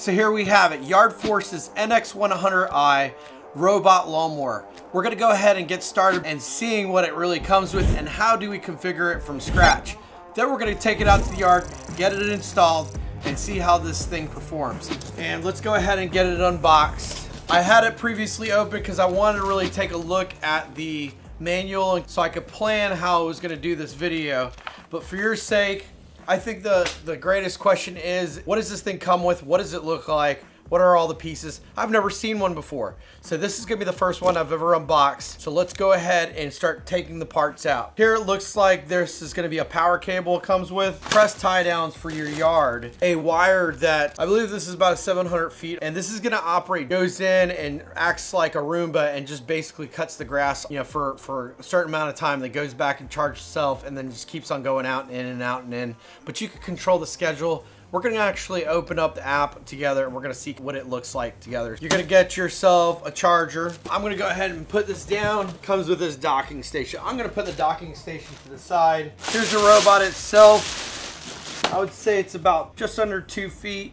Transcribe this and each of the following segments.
So here we have it, Yardforce's NX100i robot lawnmower. We're gonna go ahead and get started and seeing what it really comes with and how do we configure it from scratch. Then we're gonna take it out to the yard, get it installed, and see how this thing performs. And let's go ahead and get it unboxed. I had it previously open because I wanted to really take a look at the manual so I could plan how I was gonna do this video. But for your sake, I think the greatest question is, what does this thing come with? What does it look like? What are all the pieces? I've never seen one before. So this is gonna be the first one I've ever unboxed. So let's go ahead and start taking the parts out. Here it looks like this is gonna be a power cable it comes with, press tie downs for your yard, a wire that I believe this is about 700 feet, and this is gonna operate, goes in and acts like a Roomba and just basically cuts the grass, you know, for a certain amount of time, that goes back and charges itself and then just keeps on going out and in and out and in. But you can control the schedule. We're gonna actually open up the app together and we're gonna see what it looks like together. You're gonna get yourself a charger. I'm gonna go ahead and put this down. Comes with this docking station. I'm gonna put the docking station to the side. Here's the robot itself. I would say it's about just under 2 feet.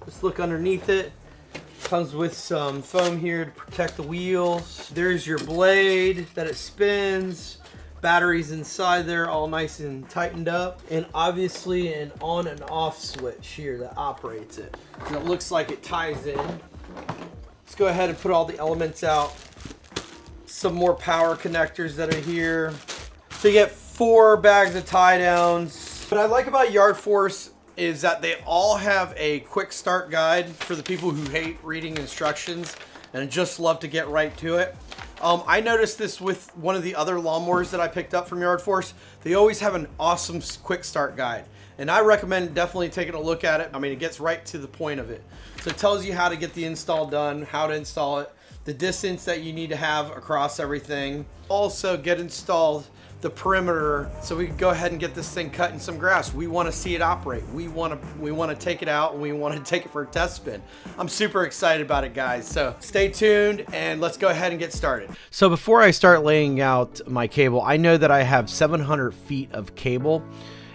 Let's look underneath it. Comes with some foam here to protect the wheels. There's your blade that it spins. Batteries inside there, all nice and tightened up, and obviously an on and off switch here that operates it. And it looks like it ties in. Let's go ahead and put all the elements out. Some more power connectors that are here. So you get 4 bags of tie downs. What I like about Yardforce is that they all have a quick start guide for the people who hate reading instructions and just love to get right to it. I noticed this with one of the other lawnmowers that I picked up from Yardforce. They always have an awesome quick start guide, and I recommend definitely taking a look at it. I mean, it gets right to the point of it. So it tells you how to get the install done, how to install it, the distance that you need to have across everything. Also get installed the perimeter so we can go ahead and get this thing cut in some grass. We want to see it operate. We want to take it out and we want to take it for a test spin. I'm super excited about it, guys. So stay tuned and let's go ahead and get started. So before I start laying out my cable, I know that I have 700 feet of cable.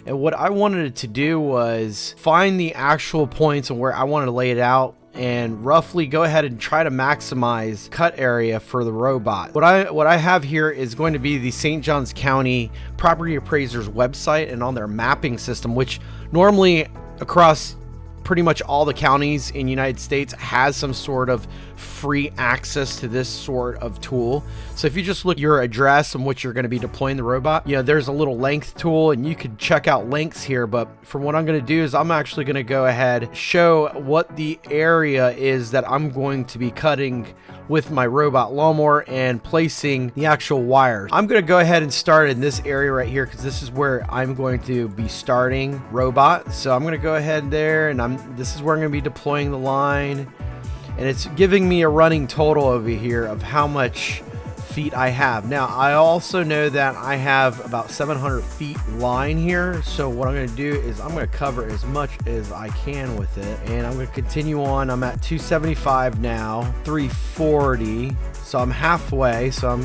And what I wanted to do was find the actual points and where I wanted to lay it out and roughly go ahead and try to maximize cut area for the robot. What I have here is going to be the St. Johns County Property Appraiser's website and on their mapping system, which normally across pretty much all the counties in the United States has some sort of free access to this sort of tool. So if you just look your address and what you're going to be deploying the robot, you know, there's a little length tool and you could check out lengths here. But for what I'm going to do is I'm actually going to go ahead, show what the area is that I'm going to be cutting with my robot lawnmower and placing the actual wires. I'm going to go ahead and start in this area right here because this is where I'm going to be starting robot. So I'm going to go ahead there and this is where I'm going to be deploying the line, and it's giving me a running total over here of how much feet I have. Now I also know that I have about 700 feet line here, so what I'm going to do is I'm going to cover as much as I can with it, and I'm going to continue on. I'm at 275 now, 340, so I'm halfway. So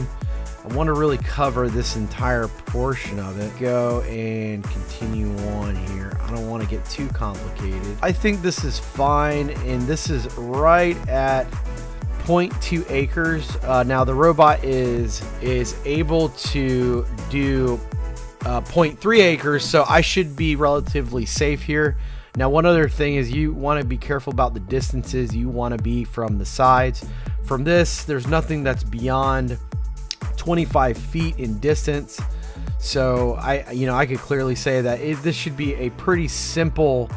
I want to really cover this entire portion of it. Go and continue on here. I don't want to get too complicated. I think this is fine, and this is right at 0.2 acres. Now the robot is able to do 0.3 acres, so I should be relatively safe here. Now one other thing is you want to be careful about the distances you want to be from the sides. From this, there's nothing that's beyond 25 feet in distance, so I could clearly say that this should be a pretty simple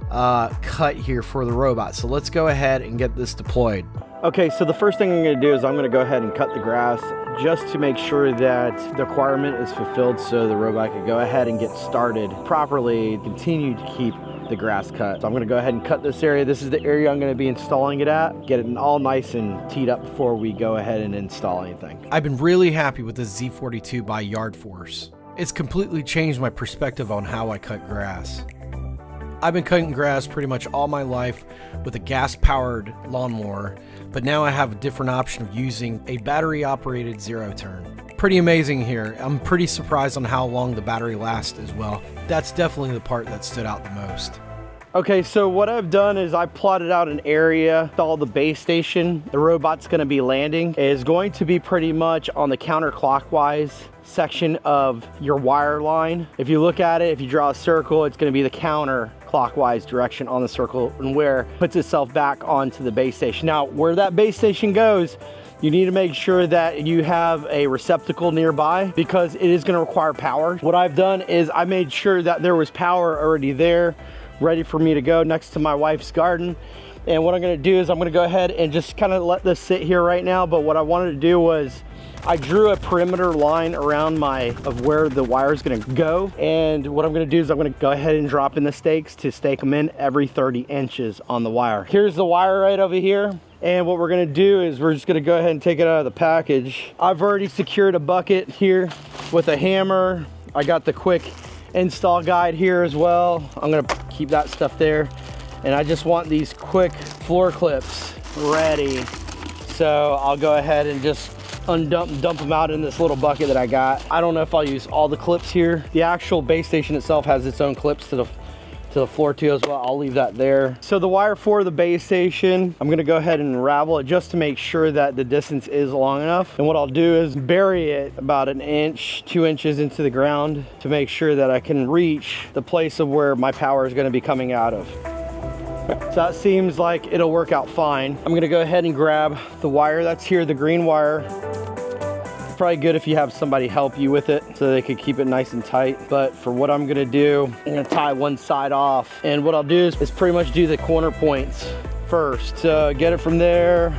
cut here for the robot. So let's go ahead and get this deployed. Okay, so the first thing I'm going to do is I'm going to go ahead and cut the grass just to make sure that the requirement is fulfilled so the robot can go ahead and get started properly, continue to keep the grass cut. So I'm going to go ahead and cut this area. This is the area I'm going to be installing it at. Get it all nice and teed up before we go ahead and install anything. I've been really happy with this Z42 by Yardforce. It's completely changed my perspective on how I cut grass. I've been cutting grass pretty much all my life with a gas-powered lawnmower, but now I have a different option of using a battery-operated zero-turn. Pretty amazing here. I'm pretty surprised on how long the battery lasts as well. That's definitely the part that stood out the most. Okay, so what I've done is I plotted out an area. All the base station the robot's gonna be landing is going to be pretty much on the counterclockwise section of your wire line. If you look at it, if you draw a circle, it's gonna be the counterclockwise direction on the circle, and where it puts itself back onto the base station. Now, where that base station goes, you need to make sure that you have a receptacle nearby because it is gonna require power. What I've done is I made sure that there was power already there, ready for me to go next to my wife's garden. And what I'm gonna do is I'm gonna go ahead and just kind of let this sit here right now. But what I wanted to do was I drew a perimeter line around of where the wire is gonna go. And what I'm gonna do is I'm gonna go ahead and drop in the stakes to stake them in every 30 inches on the wire. Here's the wire right over here. And what we're gonna do is we're just gonna go ahead and take it out of the package. I've already secured a bucket here with a hammer. I got the quick install guide here as well. I'm gonna keep that stuff there. And I just want these quick floor clips ready. So I'll go ahead and just dump them out in this little bucket that I got. I don't know if I'll use all the clips here. The actual base station itself has its own clips to the floor too as well. I'll leave that there. So the wire for the base station, I'm gonna go ahead and unravel it just to make sure that the distance is long enough. And what I'll do is bury it about 1 inch, 2 inches into the ground to make sure that I can reach the place of where my power is gonna be coming out of. So that seems like it'll work out fine. I'm gonna go ahead and grab the wire that's here, the green wire. It's probably good if you have somebody help you with it so they can keep it nice and tight. But for what I'm gonna do, I'm gonna tie one side off. And what I'll do is pretty much do the corner points first. So get it from there.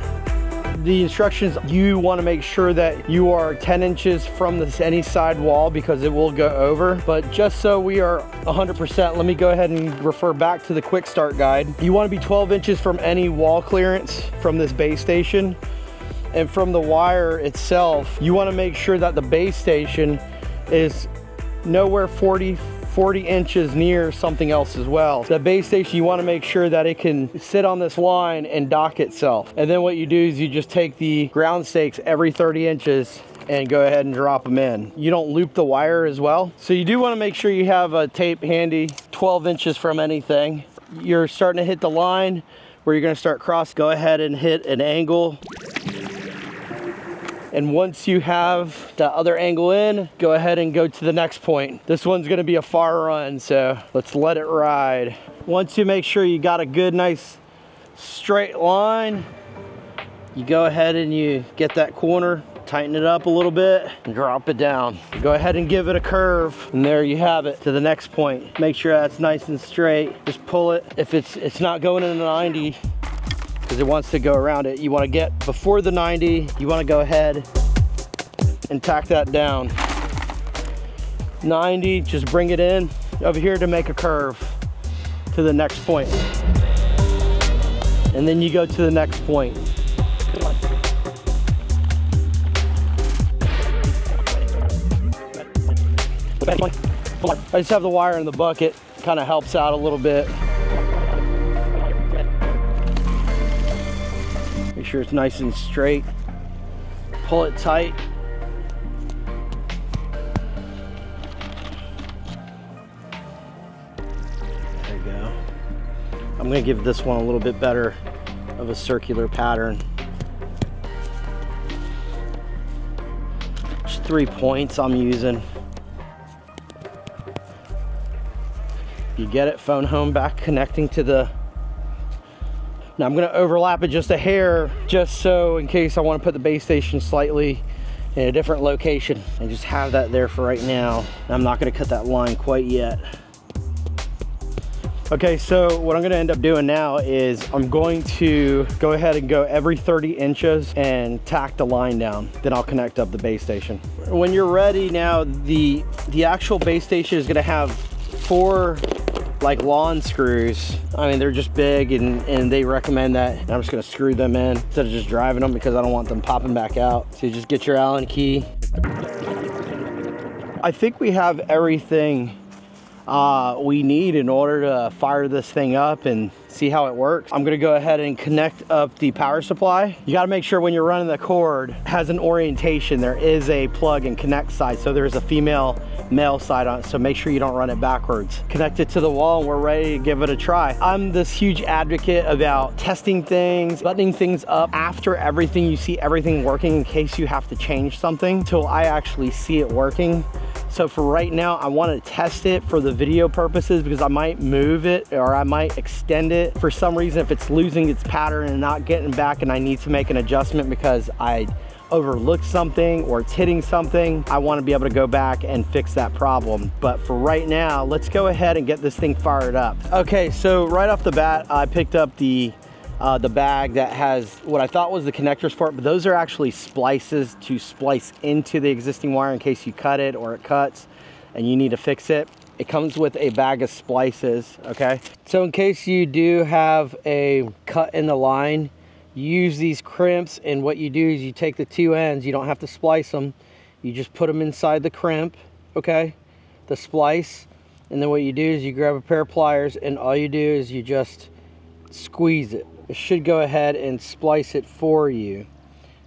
The instructions, you wanna make sure that you are 10 inches from any side wall because it will go over. But just so we are 100%, let me go ahead and refer back to the quick start guide. You wanna be 12 inches from any wall clearance from this base station. And from the wire itself, you wanna make sure that the base station is nowhere 40 inches near something else as well. The base station, you wanna make sure that it can sit on this line and dock itself. And then what you do is you just take the ground stakes every 30 inches and go ahead and drop them in. You don't loop the wire as well. So you do wanna make sure you have a tape handy 12 inches from anything. You're starting to hit the line where you're gonna start cross, go ahead and hit an angle. And once you have the other angle in, go ahead and go to the next point. This one's gonna be a far run, so let's let it ride. Once you make sure you got a good, nice straight line, you go ahead and you get that corner, tighten it up a little bit, and drop it down. Go ahead and give it a curve, and there you have it to the next point. Make sure that's nice and straight. Just pull it. If it's not going in a 90, because it wants to go around it, you want to get before the 90, you want to go ahead and tack that down. 90, just bring it in over here to make a curve to the next point. And then you go to the next point. I just have the wire in the bucket, kind of helps out a little bit. Make sure it's nice and straight. Pull it tight. There you go. I'm gonna give this one a little bit better of a circular pattern. Just 3 points I'm using. You get it, phone home back connecting to the. Now I'm gonna overlap it just a hair, just so in case I wanna put the base station slightly in a different location, and just have that there for right now. I'm not gonna cut that line quite yet. Okay, so what I'm gonna end up doing now is I'm going to go ahead and go every 30 inches and tack the line down. Then I'll connect up the base station. When you're ready now, the actual base station is gonna have 4 like lawn screws. I mean, they're just big and they recommend that. And I'm just gonna screw them in instead of just driving them because I don't want them popping back out. So you just get your Allen key. I think we have everything we need in order to fire this thing up and see how it works. I'm gonna go ahead and connect up the power supply. You gotta make sure when you're running the cord, it has an orientation. There is a plug and connect side, so there's a female male side on it, so make sure you don't run it backwards. Connect it to the wall and we're ready to give it a try. I'm this huge advocate about testing things, buttoning things up after everything, you see everything working in case you have to change something, till I actually see it working. So for right now, I want to test it for the video purposes because I might move it or I might extend it. For some reason, if it's losing its pattern and not getting back and I need to make an adjustment because I overlooked something or it's hitting something, I want to be able to go back and fix that problem. But for right now, let's go ahead and get this thing fired up. Okay, so right off the bat, I picked up the bag that has what I thought was the connectors for it, but those are actually splices to splice into the existing wire in case you cut it or it cuts and you need to fix it. It comes with a bag of splices, okay? So in case you do have a cut in the line, use these crimps, and what you do is you take the two ends, you don't have to splice them, you just put them inside the crimp, okay? The splice, and then what you do is you grab a pair of pliers and all you do is you just squeeze it. It should go ahead and splice it for you,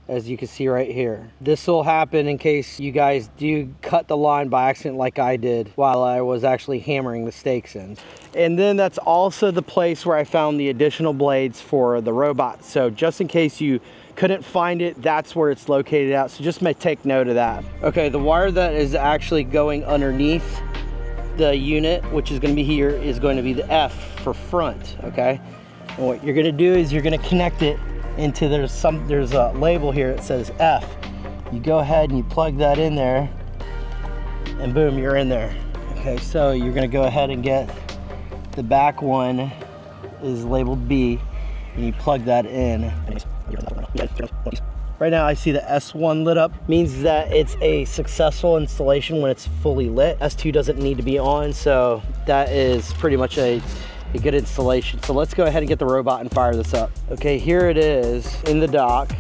as you can see right here. This will happen in case you guys do cut the line by accident like I did while I was actually hammering the stakes in. And then that's also the place where I found the additional blades for the robot. So just in case you couldn't find it, that's where it's located at. So just take note of that. Okay, the wire that is actually going underneath the unit, which is going to be here, is going to be the F for front, okay? And what you're gonna do is you're gonna connect it into, there's a label here that says F. You go ahead and you plug that in there and boom, you're in there. Okay, so you're gonna go ahead and get the back one is labeled B and you plug that in. Right now I see the S1 lit up, means that it's a successful installation when it's fully lit. S2 doesn't need to be on, so that is pretty much a good installation. So let's go ahead and get the robot and fire this up. Okay, here it is in the dock.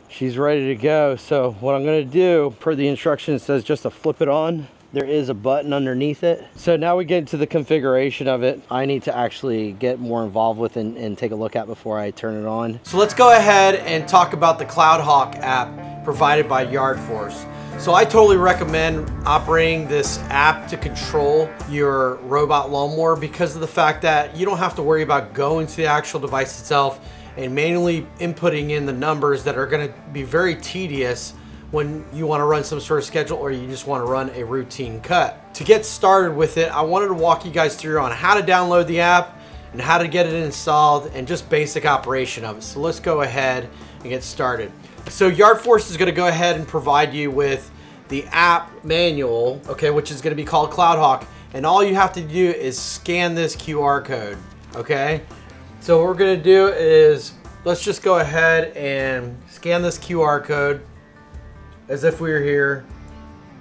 She's ready to go. So what I'm gonna do, per the instructions, it says just to flip it on. There is a button underneath it. So now we get into the configuration of it. I need to actually get more involved with and take a look at before I turn it on. So let's go ahead and talk about the Cloudhawk app provided by Yardforce. So I totally recommend operating this app to control your robot lawnmower because of the fact that you don't have to worry about going to the actual device itself and manually inputting in the numbers that are going to be very tedious when you want to run some sort of schedule or you just want to run a routine cut. To get started with it, I wanted to walk you guys through on how to download the app and how to get it installed and just basic operation of it. So let's go ahead and get started. So Yardforce is going to go ahead and provide you with the app manual, okay, which is going to be called Cloudhawk, and all you have to do is scan this QR code, okay? So what we're going to do is let's just go ahead and scan this QR code as if we were here.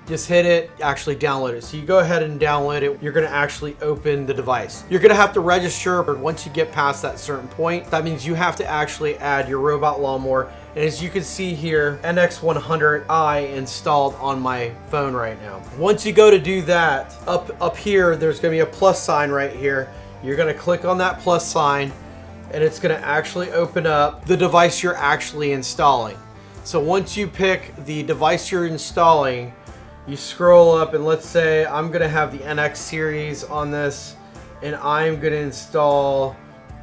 Just hit it, actually download it. So you go ahead and download it. You're gonna actually open the device. You're gonna have to register, but once you get past that certain point, that means you have to actually add your robot lawnmower. And as you can see here, NX100i installed on my phone right now. Once you go to do that, up here, there's gonna be a plus sign right here. You're gonna click on that plus sign and it's gonna actually open up the device you're actually installing. So once you pick the device you're installing, you scroll up and let's say I'm gonna have the NX series on this and I'm gonna install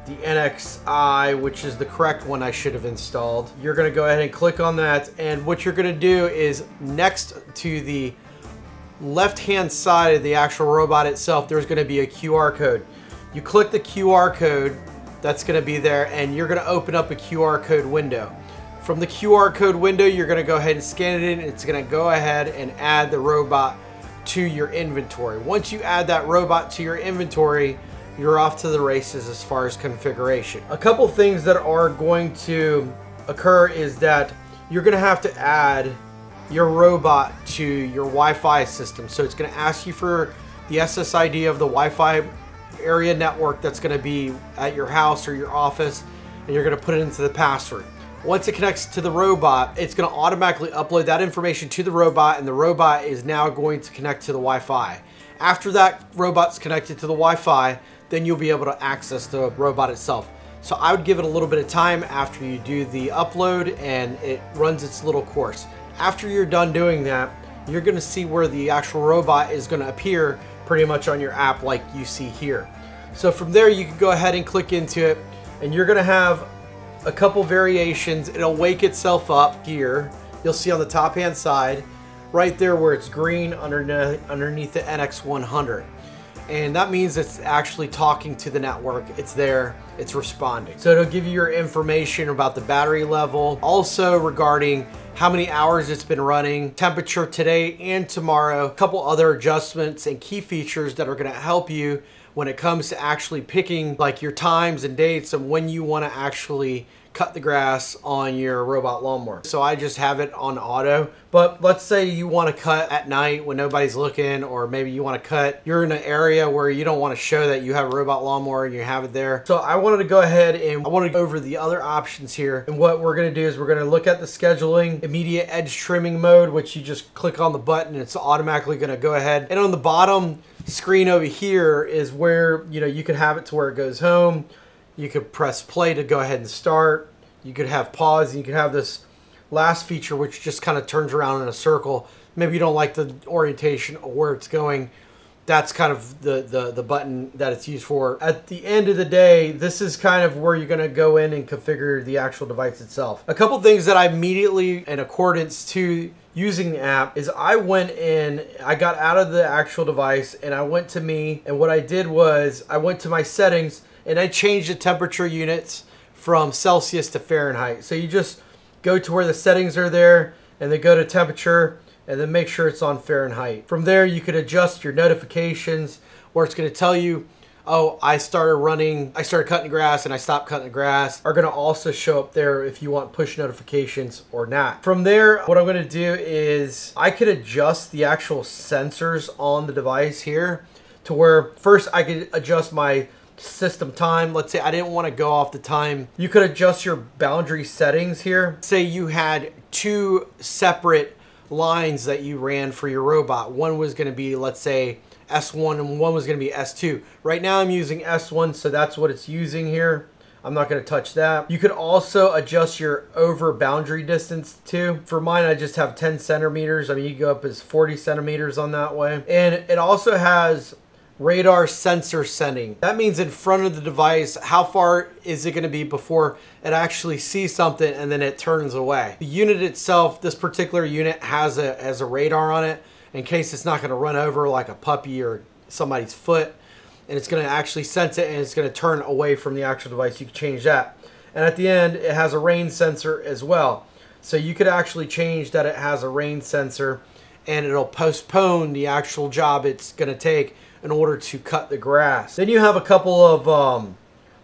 the NXI, which is the correct one I should have installed. You're gonna go ahead and click on that, and what you're gonna do is next to the left-hand side of the actual robot itself, there's gonna be a QR code. You click the QR code that's gonna be there and you're gonna open up a QR code window. From the QR code window, you're gonna go ahead and scan it in. It's gonna go ahead and add the robot to your inventory. Once you add that robot to your inventory, you're off to the races as far as configuration. A couple things that are going to occur is that you're gonna have to add your robot to your Wi-Fi system. So it's gonna ask you for the SSID of the Wi-Fi area network that's gonna be at your house or your office, and you're gonna put it into the password. Once it connects to the robot, it's going to automatically upload that information to the robot, and the robot is now going to connect to the Wi-Fi. After that robot's connected to the Wi-Fi, then you'll be able to access the robot itself. So I would give it a little bit of time after you do the upload and it runs its little course. After you're done doing that, you're going to see where the actual robot is going to appear pretty much on your app like you see here. So from there you can go ahead and click into it, and you're going to have a couple variations. It'll wake itself up here. You'll see on the top hand side right there where it's green underneath the NX100. And that means it's actually talking to the network. It's there, it's responding. So it'll give you your information about the battery level, also regarding how many hours it's been running, temperature today and tomorrow, a couple other adjustments and key features that are gonna help you when it comes to actually picking like your times and dates and when you wanna actually cut the grass on your robot lawnmower. So I just have it on auto, but let's say you want to cut at night when nobody's looking, or maybe you want to cut, you're in an area where you don't want to show that you have a robot lawnmower and you have it there. So I wanted to go ahead and I want to go over the other options here. And what we're going to do is we're going to look at the scheduling, immediate edge trimming mode, which you just click on the button and it's automatically going to go ahead. And on the bottom screen over here is where, you know, you can have it to where it goes home. You could press play to go ahead and start. You could have pause, and you could have this last feature which just kind of turns around in a circle. Maybe you don't like the orientation or where it's going. That's kind of the button that it's used for. At the end of the day, this is kind of where you're going to go in and configure the actual device itself. A couple things that I immediately, in accordance to using the app, is I went in, I got out of the actual device and I went to me, and what I did was I went to my settings and I changed the temperature units from Celsius to Fahrenheit. So you just go to where the settings are there and then go to temperature and then make sure it's on Fahrenheit. From there you could adjust your notifications, where it's going to tell you, oh, I started cutting the grass and I stopped cutting the grass, are going to also show up there if you want push notifications or not. From there, what I'm going to do is I could adjust the actual sensors on the device here to where first I could adjust my system time. Let's say I didn't want to go off the time. You could adjust your boundary settings here. Say you had two separate lines that you ran for your robot. One was going to be, let's say, S1 and one was going to be S2. Right now I'm using S1, so that's what it's using here. I'm not going to touch that. You could also adjust your over boundary distance too. For mine, I just have 10 centimeters. I mean, you go up as 40 centimeters on that way. And it also has radar sensor setting. That means in front of the device, how far is it going to be before it actually sees something and then it turns away. The unit itself, this particular unit has a radar on it in case it's not going to run over like a puppy or somebody's foot, and it's going to actually sense it and it's going to turn away from the actual device. You can change that. And at the end, it has a rain sensor as well. So you could actually change that it has a rain sensor, and it'll postpone the actual job it's going to take in order to cut the grass. Then you have a couple of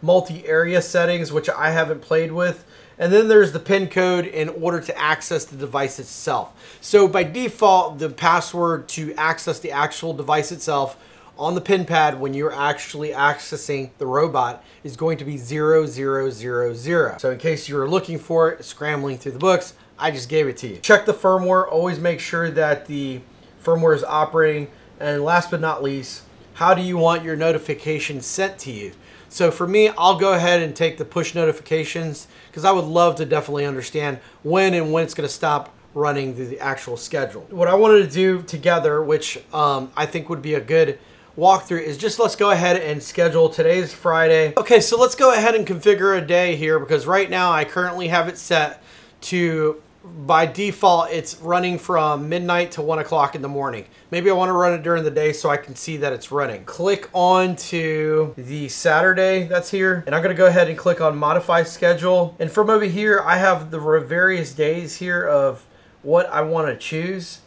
multi-area settings, which I haven't played with. And then there's the PIN code in order to access the device itself. So by default, the password to access the actual device itself on the PIN pad when you're actually accessing the robot is going to be 0000. So in case you were looking for it, scrambling through the books, I just gave it to you. Check the firmware. Always make sure that the firmware is operating. And last but not least, how do you want your notifications sent to you? So for me, I'll go ahead and take the push notifications because I would love to definitely understand when it's going to stop running the actual schedule. What I wanted to do together, which I think would be a good walkthrough, is just let's go ahead and schedule. Today's Friday. Okay, so let's go ahead and configure a day here, because right now I currently have it set to, by default, it's running from midnight to 1 o'clock in the morning. Maybe I want to run it during the day so I can see that it's running. Click on to the Saturday that's here, and I'm going to go ahead and click on modify schedule. And from over here, I have the various days here of what I want to choose.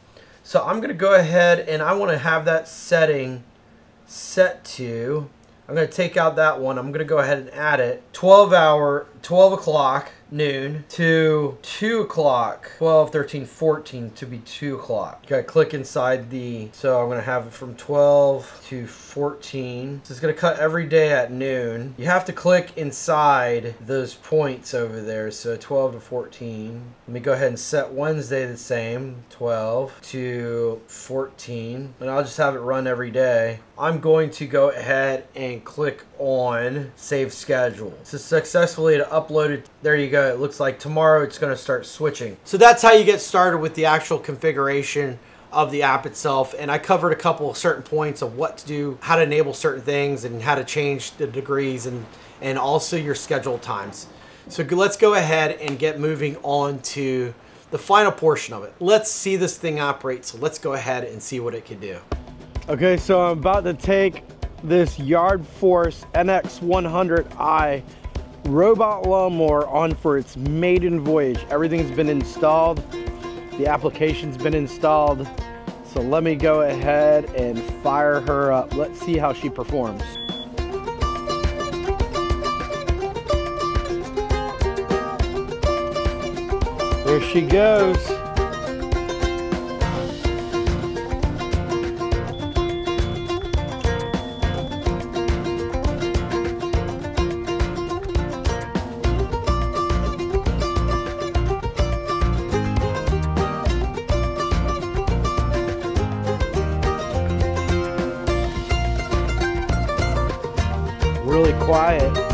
So I'm going to go ahead and I want to have that setting set to, I'm going to take out that one. I'm going to go ahead and add it 12 o'clock. noon to 2 o'clock, 12, 13, 14 to be 2 o'clock. You gotta click inside so I'm gonna have it from 12 to 14. So it's gonna cut every day at noon. You have to click inside those points over there, so 12 to 14. Let me go ahead and set Wednesday the same, 12 to 14, and I'll just have it run every day. I'm going to go ahead and click on save schedule. So successfully it uploaded. There you go. It looks like tomorrow it's going to start switching. So that's how you get started with the actual configuration of the app itself. And I covered a couple of certain points of what to do, how to enable certain things, and how to change the degrees and also your schedule times. So let's go ahead and get moving on to the final portion of it. Let's see this thing operate. So let's go ahead and see what it can do. Okay, so I'm about to take this Yardforce NX100i robot lawnmower on for its maiden voyage. Everything's been installed. The application's been installed. So let me go ahead and fire her up. Let's see how she performs. There she goes. Really quiet.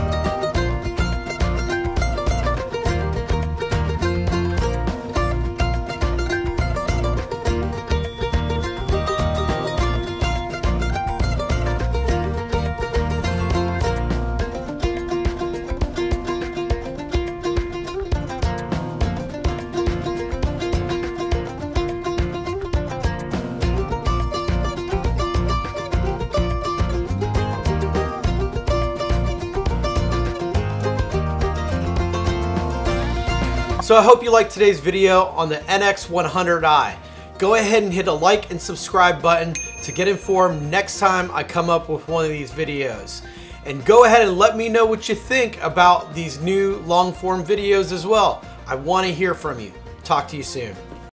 So I hope you liked today's video on the NX100i. Go ahead and hit a like and subscribe button to get informed next time I come up with one of these videos. And go ahead and let me know what you think about these new long form videos as well. I want to hear from you. Talk to you soon.